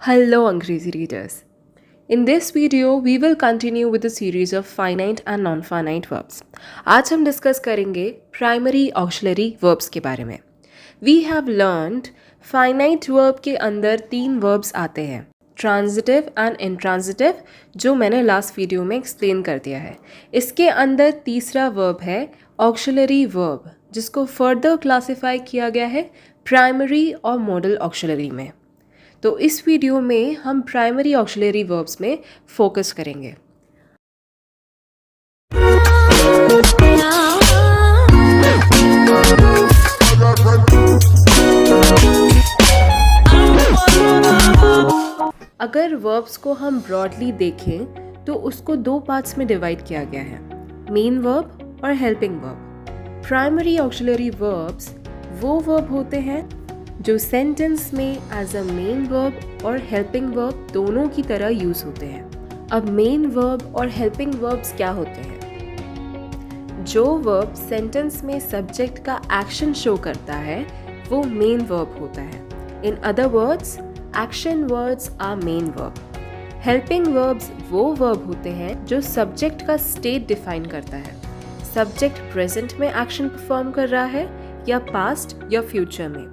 Hello, Angrezi readers. In this video, we will continue with the series of finite and non-finite verbs. आज हम discuss करेंगे primary auxiliary verbs के बारे में. We have learned finite verb के अंदर 3 verbs आते हैं. Transitive and intransitive जो मैंने last video में explain कर दिया है. इसके अंदर तीसरा verb है auxiliary verb जिसको further classify किया गया है primary और modal auxiliary में. तो इस वीडियो में हम प्राइमरी ऑक्सिलरी वर्ब्स में फोकस करेंगे. अगर वर्ब्स को हम ब्रॉडली देखें तो उसको 2 पार्ट्स में डिवाइड किया गया है, मेन वर्ब और helping verb. Primary auxiliary verbs वो वर्ब होते हैं जो सेंटेंस में एज अ मेन वर्ब और हेल्पिंग वर्ब दोनों की तरह यूज होते हैं. अब मेन वर्ब और हेल्पिंग वर्ब्स क्या होते हैं? जो वर्ब सेंटेंस में सब्जेक्ट का एक्शन शो करता है वो मेन वर्ब होता है. In other words, action words are main verb. Helping verbs वो वर्ब होते हैं जो सब्जेक्ट का स्टेट डिफाइन करता है. सब्जेक्ट प्रेजेंट में एक्शन परफॉर्म कर रहा है या पास्ट या फ्यूचर में.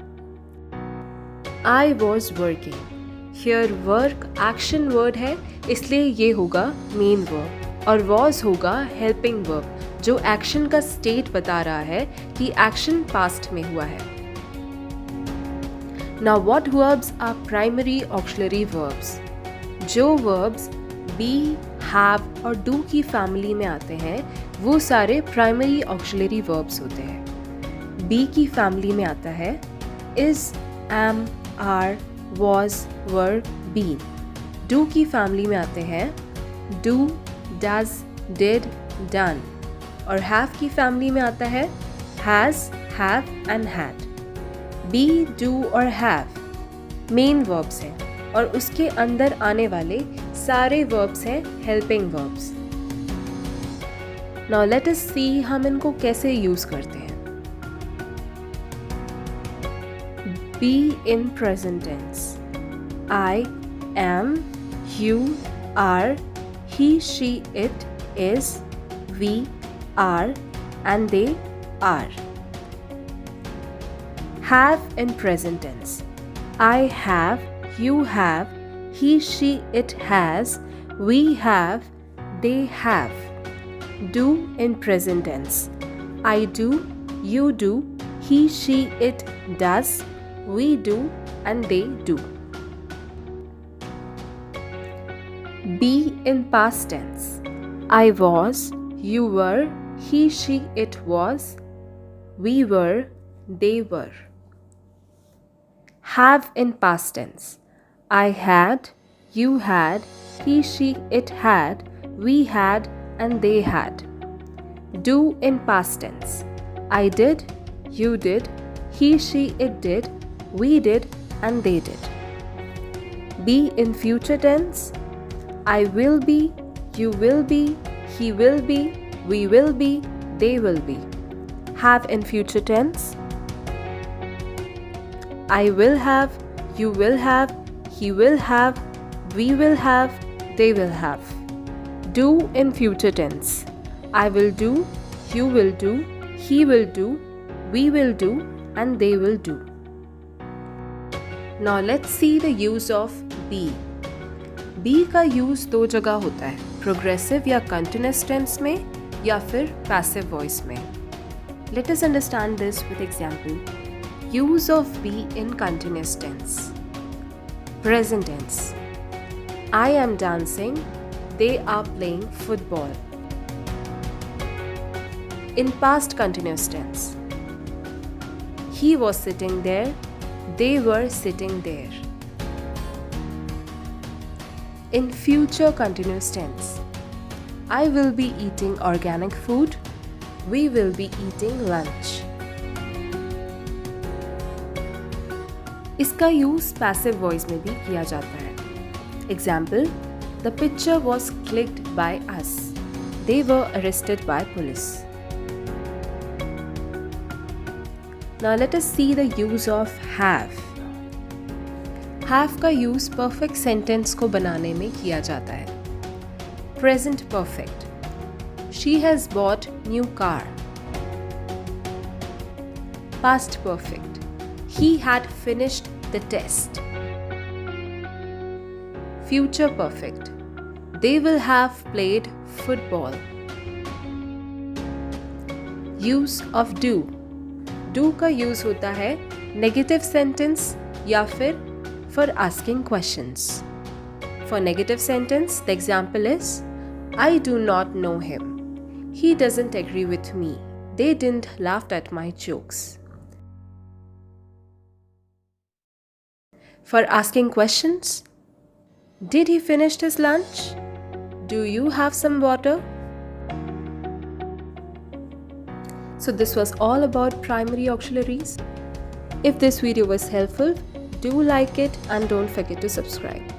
I was working. Here work action word है इसलिए ये होगा main verb और was होगा helping verb जो action का state बता रहा है कि action past में हुआ है. Now what verbs are primary auxiliary verbs? जो verbs be, have और do की family में आते हैं वो सारे primary auxiliary verbs होते हैं. be की family में आता है is, am, are, was, were, been. do की फैमिली में आते हैं do, does, did, done. और have की फैमिली में आता है has, have and had. be, do और have मेन वर्ब्स हैं और उसके अंदर आने वाले सारे वर्ब्स हैं helping verbs. Now let us see हम इनको कैसे यूज करते हैं. Be in present tense. I am, you are, he, she, it is, we are, and they are. Have in present tense. I have, you have, he, she, it has, we have, they have. Do in present tense. I do, you do, he, she, it does, we do and they do. Be in past tense. I was, you were, he, she, it was, we were, they were. Have in past tense. I had, you had, he, she, it had, we had and they had. Do in past tense. I did, you did, he, she, it did, we did and they did. Be in future tense. I will be, you will be, he will be, we will be, they will be. Have in future tense. I will have, you will have, he will have, we will have, they will have. Do in future tense. I will do, you will do, he will do, we will do and they will do. Now let's see the use of be. be का use 2 जगह होता है, progressive या continuous tense में या फिर passive voice में. Let us understand this with example. Use of be in continuous tense. Present tense. I am dancing, they are playing football. In past continuous tense. He was sitting there, they were sitting there. In future continuous tense. I will be eating organic food. We will be eating lunch. इसका use passive voice में भी किया जाता है. Example, the picture was clicked by us. They were arrested by police. Now let us see the use of have. Have का use perfect sentence को बनाने में किया जाता है. Present perfect. She has bought new car. Past perfect. He had finished the test. Future perfect. They will have played football. Use of do. Do का use होता है negative sentence या फिर for asking questions. For negative sentence, the example is I do not know him. He doesn't agree with me. They didn't laugh at my jokes. For asking questions, did he finish his lunch? Do you have some water? So this was all about primary auxiliaries. If this video was helpful, do like it and don't forget to subscribe.